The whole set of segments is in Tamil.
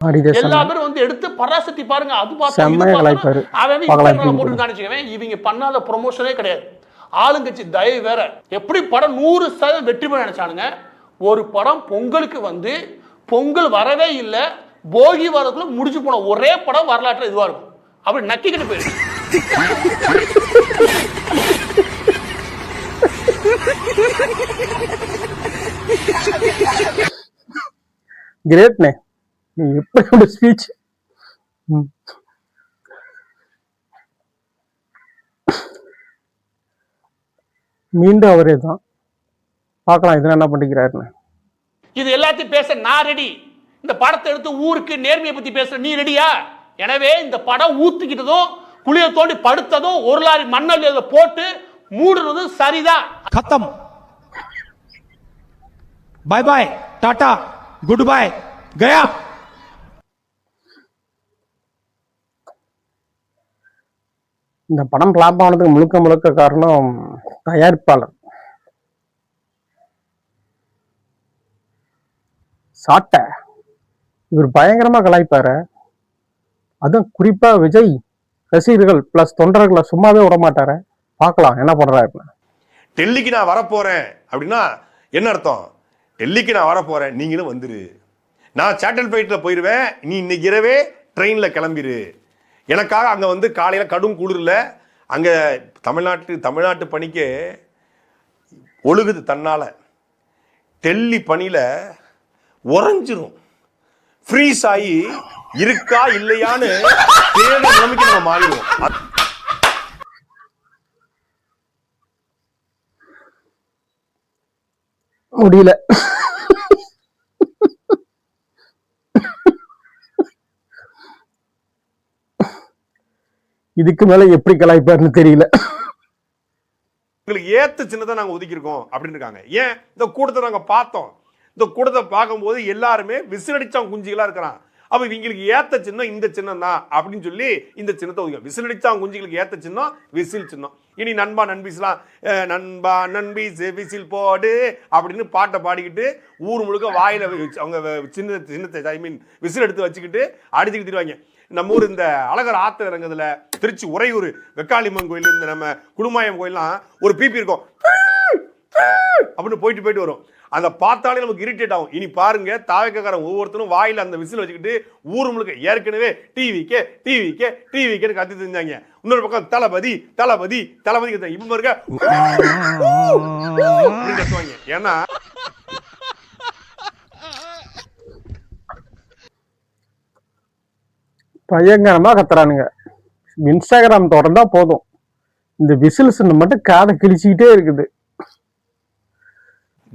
எல்லா பேரும் வந்து எடுத்து பராசக்தி பாருங்க, அது பார்த்தா அவன் போட்டு இவங்க பண்ணாத ப்ரொமோஷனே கிடையாது. ஆளுங்கட்சி தயவு வேற. எப்படி படம் 100% வெற்றி பெற நினைச்சானுங்க. ஒரு படம் பொங்கலுக்கு வந்து பொங்கல் வரவே இல்லை, போகி வரதுக்குள்ள முடிச்சு போன ஒரே படம் வரலாற்று இதுவா இருக்கும். அப்படி நக்கிக்கிட்டு போயிருக்கு. கிரேட்னே, எப்படி ஸ்பீச். மீண்டும் அவரே தான் பார்க்கலாம் இதுல என்ன பண்ணிக்கிறாருன்னு. இது எல்லாத்தையும் பேச நான் ரெடி. இந்த படத்தை எடுத்து ஊருக்கு நேர்மையை பத்தி பேச நீ ரெடியா? எனவே இந்த படம் ஊத்துக்கிட்டதும் குளிய தோண்டி படுத்ததும் ஒரு லாரி மண்ணல் போட்டு மூடுறது சரிதான். खत्म, bye bye, tata, goodbye, गया. இந்த படம் ஃபிளாப் ஆனதுக்கு முழுக்க முழுக்க காரணம் தயாரிப்பாளர். சாட்ட இவர் பயங்கரமா கலாய்ப்பாரு. அதுவும் குறிப்பா விஜய் ரசிகர்கள் பிளஸ் தொண்டர்களை சும்மாவே விட மாட்டாரு. பார்க்கலாம் என்ன பண்றாரு. டெல்லிக்கு நான் வரப்போறேன் அப்படின்னா என்ன அர்த்தம்? டெல்லிக்கு நான் வரப்போறேன், நீங்களும் வந்துரு. நான் சேட்டல் ஃபிளைட்ல போயிடுவேன், நீ இன்னைக்கு இரவே ட்ரெயின்ல கிளம்பிடு. எனக்காக அங்க வந்து காலையில கடும் குளிர்ல அங்க தமிழ்நாட்டு பனிக்கு ஒழுகுது தன்னால. டெல்லி பனியில உறைஞ்சிரும், ஃப்ரீஸ் ஆகி இருக்கா இல்லையான்னு தேடும் நிலைமைக்கு நம்ம மாறிடுவோம். முடியல. இதுக்கு மேல எப்படி கலாய்ப்பாருன்னு தெரியல. உங்களுக்கு ஏத்த சின்னதை நாங்க ஒதுக்கியிருக்கோம் அப்படின்னு இருக்காங்க. ஏன் இந்த கூட்டத்தை நாங்க பார்த்தோம். இந்த கூட்டத்தை பார்க்கும்போது எல்லாருமே விசிலடிச்சா குஞ்சிகளா இருக்கிறான். அப்ப இவங்களுக்கு ஏத்த சின்னம் இந்த சின்னம் தான் அப்படின்னு சொல்லி இந்த சின்னத்தை ஒதுக்க. விசிலடிச்சா குஞ்சிகளுக்கு ஏத்த சின்னம் விசில் சின்னம். இனி நண்பா நண்பீஸ்லாம் நண்பா நண்பீஸ் விசில் போடு அப்படின்னு பாட்டை பாடிக்கிட்டு ஊர் முழுக்க வாயில அவங்க சின்னத்தை ஐ மீன் விசில் எடுத்து வச்சுக்கிட்டு அடிச்சுக்கிட்டு திருவாங்க. நம்ம ஊர் இந்த அழகர் ஆத்த இறங்குதுல திருச்சி உறையூர் வெக்காளியம்மன் கோயில், இந்த நம்ம குடுமாயம் கோயிலாம் ஒரு பிபி இருக்கும் அப்படின்னு போயிட்டு வரும். அந்த பார்த்தாலே நமக்கு இரிட்டேட் ஆகும். இனி பாருங்க, தாவக்காரன் ஒவ்வொருத்தரும் வாயில அந்த விசில் வச்சுக்கிட்டு ஊர் முழுக்க ஏற்கனவே டிவிக்கே கத்தி தெரிஞ்சாங்க. இன்னொரு பக்கம் தளபதி தளபதி தளபதி இப்ப இருக்க கத்துவாங்க. ஏன்னா பயங்கரமா கத்துறானுங்க. இன்ஸ்டாகிராம் திறந்தா போதும், இந்த விசில்ஸ் மட்டும் காதை கிழிச்சுக்கிட்டே இருக்குது.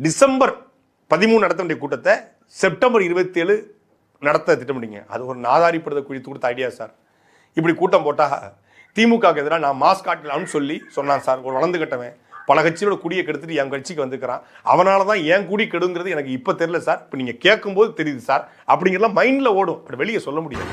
டிசம்பர் 13 நடத்த வேண்டிய கூட்டத்தை செப்டம்பர் 27 நடத்த திட்டமிட்டீங்க. அது ஒரு நாதாரிப்படுத்த கொடுத்த ஐடியா சார். இப்படி கூட்டம் போட்டா திமுகவுக்கு எதிராக நான் மாஸ் காட்டலாம்னு சொல்லி சொன்னான் சார். ஒரு வளர்ந்து கட்டவன் பல கட்சியோட குடியை கெடுத்துட்டு என் கட்சிக்கு வந்துக்கிறான். அவனால தான் ஏன் குடி கெடுங்கிறது எனக்கு இப்ப தெரியல சார். இப்ப நீங்க கேட்கும் போது தெரியுது சார். அப்படிங்கிறலாம் மைண்ட்ல ஓடும், அப்படி வெளியே சொல்ல முடியாது.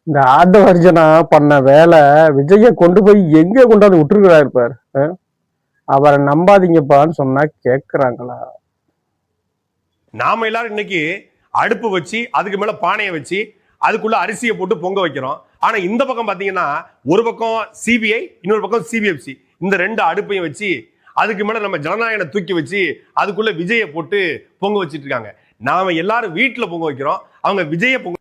இந்த ஆதவர்ஜனா பண்ண வேலை விஜய கொண்டு போய் எங்க கொண்டாந்து விட்டுருக்கிறாரு இருப்பார். அவரை நம்பாதீங்கப்பான்னு சொன்னா கேக்குறாங்களா? நாம எல்லாரும் இன்னைக்கு அடுப்பு வச்சு அதுக்கு மேல பானையை வச்சு அதுக்குள்ள அரிசியை போட்டு பொங்க வைக்கிறோம். ஆனா இந்த பக்கம் பாத்தீங்கன்னா ஒரு பக்கம் சிபிஐ, இன்னொரு பக்கம் சிபிஎஃப்சி, இந்த ரெண்டு அடுப்பையும் வச்சு அதுக்கு மேல நம்ம ஜனநாயகனை தூக்கி வச்சு அதுக்குள்ள விஜயை போட்டு பொங்க வச்சிட்டு இருக்காங்க. நாம எல்லாரும் வீட்டுல பொங்க வைக்கிறோம், அவங்க விஜய பொங்க.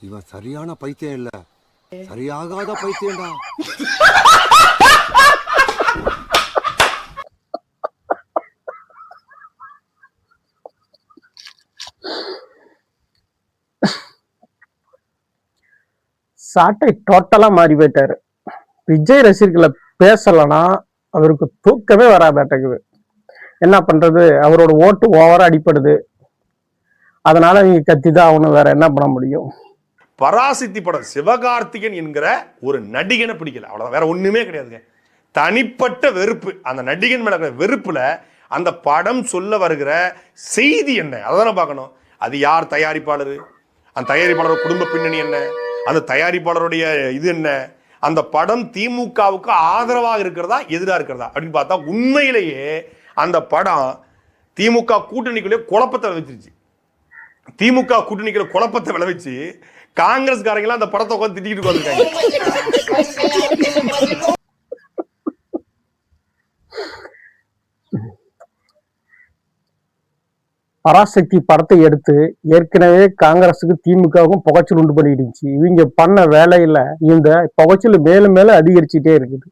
இவன் சரியான பைத்தியம் இல்ல, சரியாகாத பைத்தியம்டா. சாட்டை டோட்டலா மாறி போயிட்டாரு. விஜய் ரசிகர்களை பேசலன்னா அவருக்கு தூக்கமே வராதாட்டக்குது. என்ன பண்றது, அவரோட ஓட்டு ஓவரா அடிப்படுது. அதனால நீங்க கத்திதான் ஆகணும், வேற என்ன பண்ண முடியும். பராசக்தி படம் சிவகார்த்திகன் என்கிற ஒரு நடிகனை பிடிக்கல, அவ்வளவுதான், வேற ஒண்ணுமே கிடையாதுங்க. தனிப்பட்ட வெறுப்பு, அந்த நடிகன் மேல வெறுப்புல அந்த படம் சொல்ல வருகிற செய்தி என்ன, அதான் பார்க்கணும். அது யார் தயாரிப்பாளர், அந்த தயாரிப்பாளர் குடும்ப பின்னணி என்ன, அந்த தயாரிப்பாளருடைய இது என்ன, அந்த படம் திமுகவுக்கு ஆதரவாக இருக்கிறதா எதிராக இருக்கிறதா அப்படின்னு பார்த்தா உண்மையிலேயே அந்த படம் திமுக கூட்டணிக்குள்ளே குழப்பத்தை விளைவிச்சிருச்சு. திமுக கூட்டணிக்குள்ள குழப்பத்தை விளைவிச்சு காங்கிரஸ்காரங்களாம் அந்த படத்தை உட்காந்து திட்டிட்டு உட்காந்துருக்காங்க. பராசக்தி படத்தை எடுத்து ஏற்கனவே காங்கிரஸுக்கு திமுகவுக்கும் புகைச்சல் உண்டு பண்ணிடுச்சு. இவங்க பண்ண வேலையில இந்த புகைச்சல் மேலும் மேலும் அதிகரிச்சுட்டே இருக்குது.